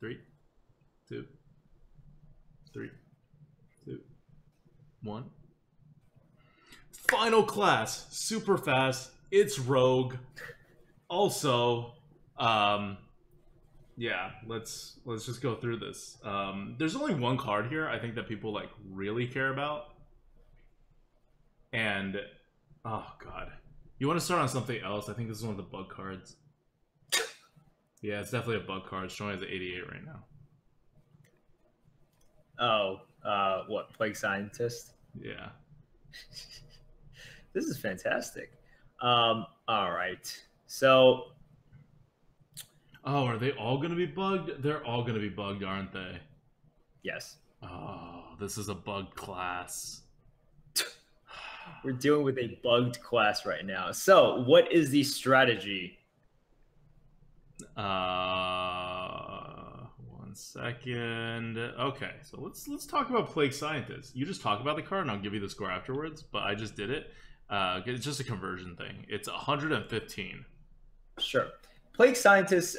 3, 2, 3, 2, 1. Final class, super fast. It's Rogue. Also, yeah, let's just go through this. There's only one card here I think that people like really care about, and oh god, you want to start on something else? I think this is one of the bug cards. Yeah, it's definitely a bug card. It's showing as an 88 right now. Oh, what, Plague Scientist? Yeah. This is fantastic. All right. So, oh, are they all going to be bugged? They're all going to be bugged, aren't they? yes. Oh, this is a bug class. We're dealing with a bugged class right now. So, what is the strategy? 1 second. Okay, so let's talk about Plague Scientist. You just talk about the card, and I'll give you the score afterwards. But I just did it. It's just a conversion thing. It's 115. Sure. Plague Scientist,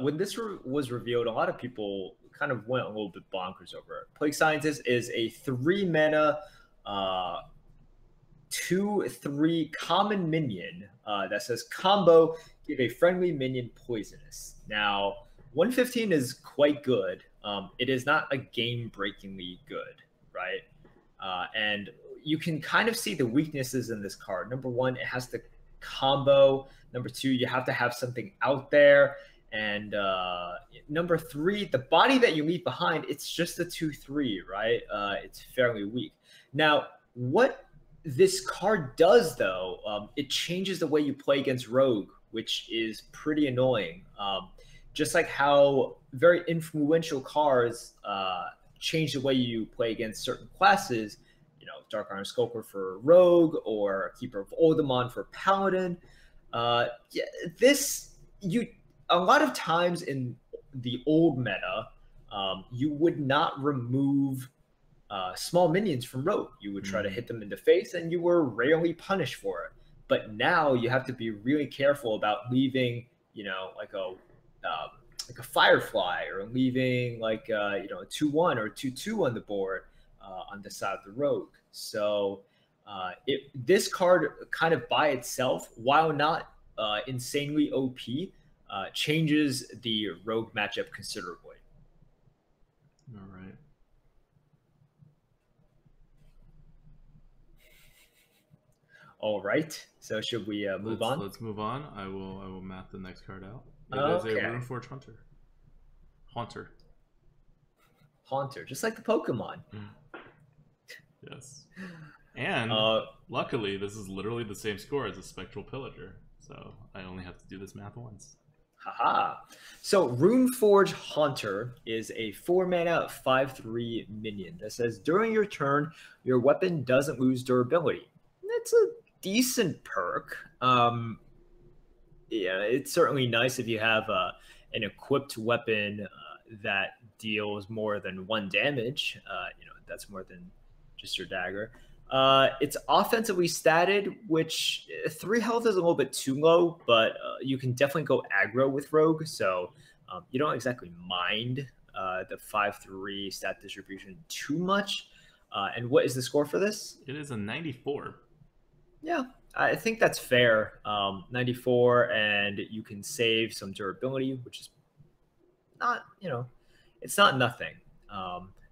when this was revealed, a lot of people kind of went a little bit bonkers over it. Plague Scientist is a 3 mana, 2/3 common minion that says combo, give a friendly minion poisonous. Now, 115 is quite good. It is not a game-breakingly good, right? And you can kind of see the weaknesses in this card. Number one, it has the combo. Number two, you have to have something out there. And number three, the body that you leave behind, it's just a 2/3, right? It's fairly weak. Now, what this card does, though, it changes the way you play against Rogue, which is pretty annoying. Just like how very influential cards change the way you play against certain classes, you know, Dark Iron Skulker for Rogue or Keeper of Oldemon for Paladin. Yeah, a lot of times in the old meta, you would not remove small minions from Rogue. You would try to hit them in the face, and you were rarely punished for it. But now you have to be really careful about leaving, you know, like a Firefly, or leaving like you know, a 2/1 or 2/2 on the board on the side of the Rogue. So this card kind of by itself, while not insanely OP, changes the Rogue matchup considerably. All right. All right. So should we move on? Let's move on. I will map the next card out. It is a Runeforge Haunter, just like the Pokemon. Yes. And luckily, this is literally the same score as a Spectral Pillager, so I only have to do this math once. Haha. So Runeforge Haunter is a 4 mana 5/3 minion that says during your turn, your weapon doesn't lose durability. That's a decent perk. Yeah, it's certainly nice if you have an equipped weapon that deals more than 1 damage. You know, that's more than just your dagger. It's offensively statted, which 3 health is a little bit too low, but you can definitely go aggro with Rogue, so you don't exactly mind the 5/3 stat distribution too much. And what is the score for this? It is a 94. Yeah, I think that's fair. 94, and you can save some durability, which is not, you know, it's not nothing.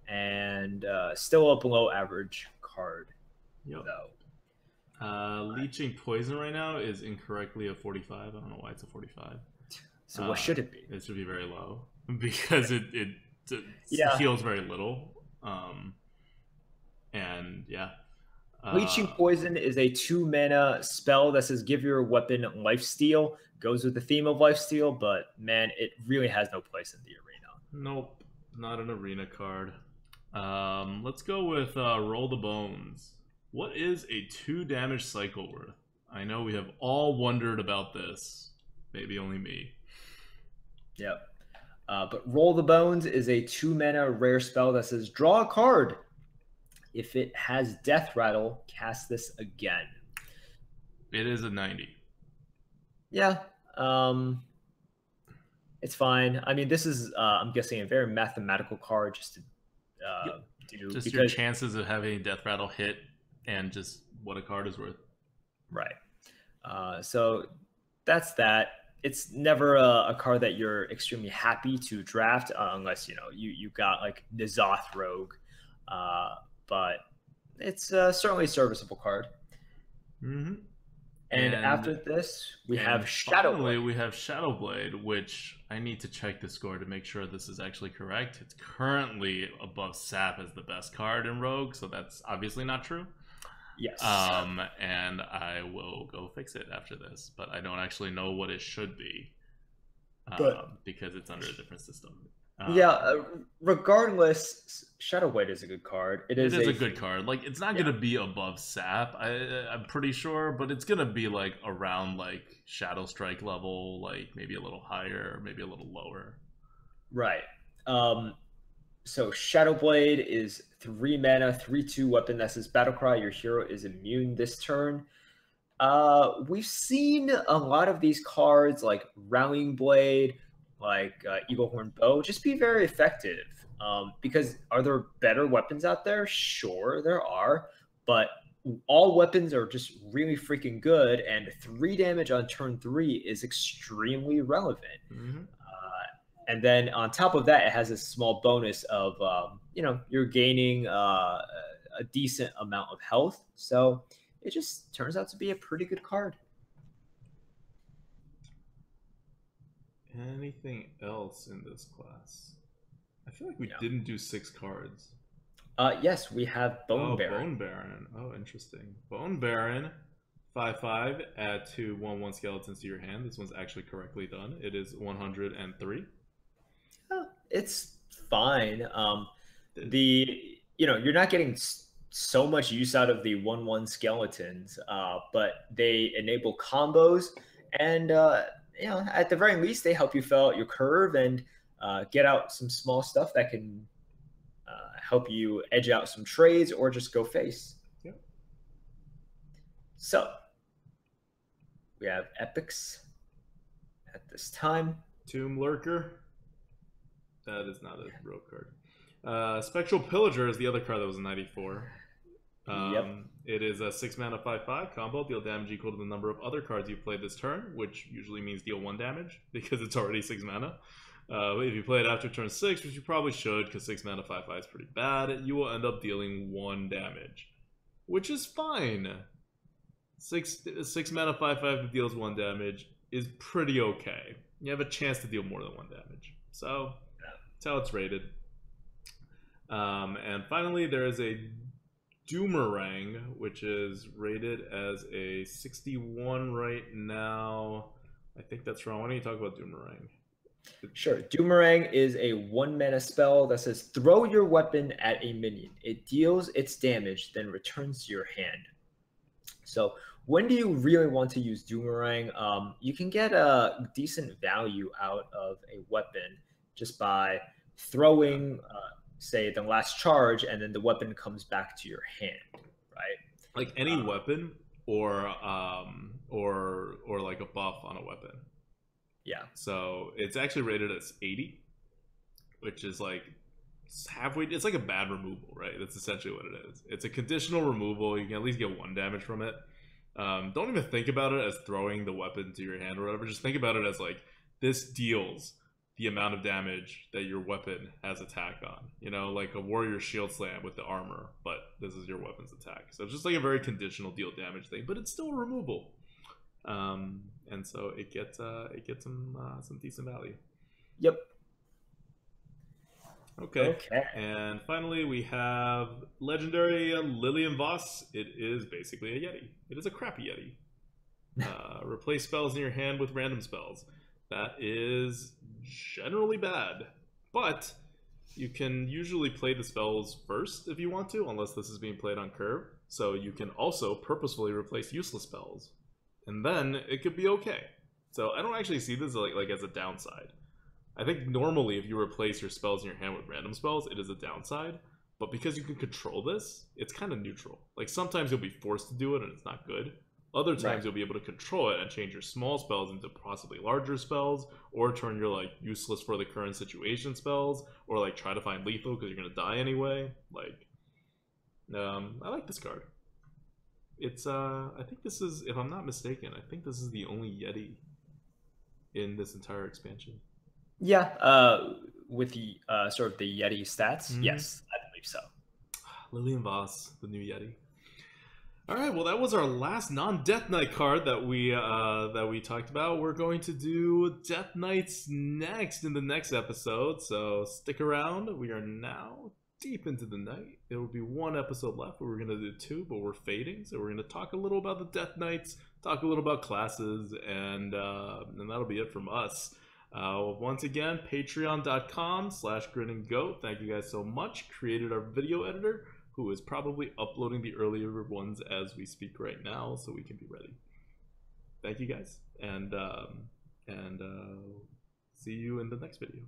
And still a below average card, though. Leeching Poison right now is incorrectly a 45. I don't know why it's a 45. So what should it be? It should be very low because it heals very little. And yeah. Leeching Poison is a 2 mana spell that says give your weapon lifesteal. Goes with the theme of lifesteal, but man, it really has no place in the arena. Nope, not an arena card. Let's go with Roll the Bones. What is a 2 damage cycle worth? I know we have all wondered about this. Maybe only me. Yep. But Roll the Bones is a 2 mana rare spell that says draw a card. If it has Death Rattle, cast this again. It is a 90. Yeah. It's fine. I mean, this is I'm guessing a very mathematical card just to Yep. do Just your because chances of having Death Rattle hit and just what a card is worth. right. So that's that. It's never a card that you're extremely happy to draft unless you got like N'Zoth Rogue, but it's certainly a serviceable card. Mm-hmm. And after this, we have Shadow finally, Blade. we have Shadow Blade, which I need to check the score to make sure this is actually correct. It's currently above Sap as the best card in Rogue, so that's obviously not true. Yes. And I will go fix it after this, but I don't actually know what it should be, because it's under a different system. Regardless, Shadow Blade is a good card. It is a good card. Like, it's not gonna be above Sap, I'm pretty sure, but it's gonna be like around like Shadow Strike level, like maybe a little higher, maybe a little lower. Right. So Shadow Blade is 3 mana, 3/2 weapon that says Battlecry. Your hero is immune this turn. We've seen a lot of these cards like Rallying Blade, like Eaglehorn Bow, just be very effective. Because are there better weapons out there? Sure, there are, but all weapons are just really freaking good, and 3 damage on turn 3 is extremely relevant. Mm-hmm. And then on top of that, it has a small bonus of you're gaining a decent amount of health, so it just turns out to be a pretty good card. Anything else in this class? I feel like we didn't do 6 cards. Yes, we have Bone Baron. Bone Baron. Oh, interesting. Bone Baron, 5/5. Add 2 1/1 skeletons to your hand. This one's actually correctly done. It is 103. It's fine. You're not getting so much use out of the 1/1 skeletons, but they enable combos, and at the very least, they help you fill out your curve and get out some small stuff that can help you edge out some trades or just go face. Yep. So we have epics at this time. Tomb Lurker. That is not a rogue card. Spectral Pillager is the other card that was in 94. It is a 6 mana 5/5 combo. Deal damage equal to the number of other cards you played this turn, which usually means deal 1 damage because it's already 6 mana. But if you play it after turn 6, which you probably should because 6 mana 5/5 is pretty bad, you will end up dealing 1 damage, which is fine. 6 mana 5/5 that deals 1 damage is pretty okay. You have a chance to deal more than 1 damage. So that's how it's rated. And finally, there is a Doomerang, which is rated as a 61 right now. I think that's wrong. Why don't you talk about Doomerang? Sure. Doomerang is a 1 mana spell that says throw your weapon at a minion. It deals its damage, then returns to your hand. So when do you really want to use Doomerang? You can get a decent value out of a weapon just by throwing, say, the last charge, and then the weapon comes back to your hand, right? Like any weapon, or like a buff on a weapon. Yeah. So it's actually rated as 80, which is like halfway. It's like a bad removal, right? That's essentially what it is. It's a conditional removal. You can at least get 1 damage from it. Don't even think about it as throwing the weapon to your hand or whatever. Just think about it as like this deals the amount of damage that your weapon has attack on. Like a warrior shield slam with the armor, but this is your weapon's attack. So it's just like a very conditional deal damage thing, but it's still a removal. And so it gets some decent value. Yep. Okay. And finally, we have legendary Lillian Voss. It is basically a Yeti. It is a crappy Yeti. Replace spells in your hand with random spells. That is generally bad, but you can usually play the spells first if you want to, unless this is being played on curve. So you can also purposefully replace useless spells, and then it could be okay. So I don't actually see this like as a downside. I think normally if you replace your spells in your hand with random spells, it is a downside. But because you can control this, it's kind of neutral. Like sometimes you'll be forced to do it and it's not good. Other times Right. you'll be able to control it and change your small spells into possibly larger spells, or turn your like useless for the current situation spells, or like try to find lethal because you're gonna die anyway. Like, I like this card. It's I think this is, if I'm not mistaken, I think this is the only Yeti in this entire expansion. Yeah. With the sort of the Yeti stats, Mm-hmm. yes, I believe so. Lillian Voss, the new Yeti. All right, well, that was our last non-Death Knight card that we talked about. We're going to do Death Knights next in the next episode, so stick around. We are now deep into the night. There will be one episode left, but we're going to do two, but we're fading, so we're going to talk a little about the Death Knights, talk a little about classes, and that'll be it from us. Once again, patreon.com/grinninggoat. Thank you guys so much. Created our video editor, who is probably uploading the earlier ones as we speak right now, so we can be ready. Thank you guys, and see you in the next video.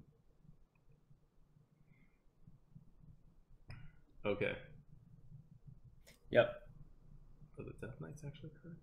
Okay. Yep. Are the Death Knights actually correct?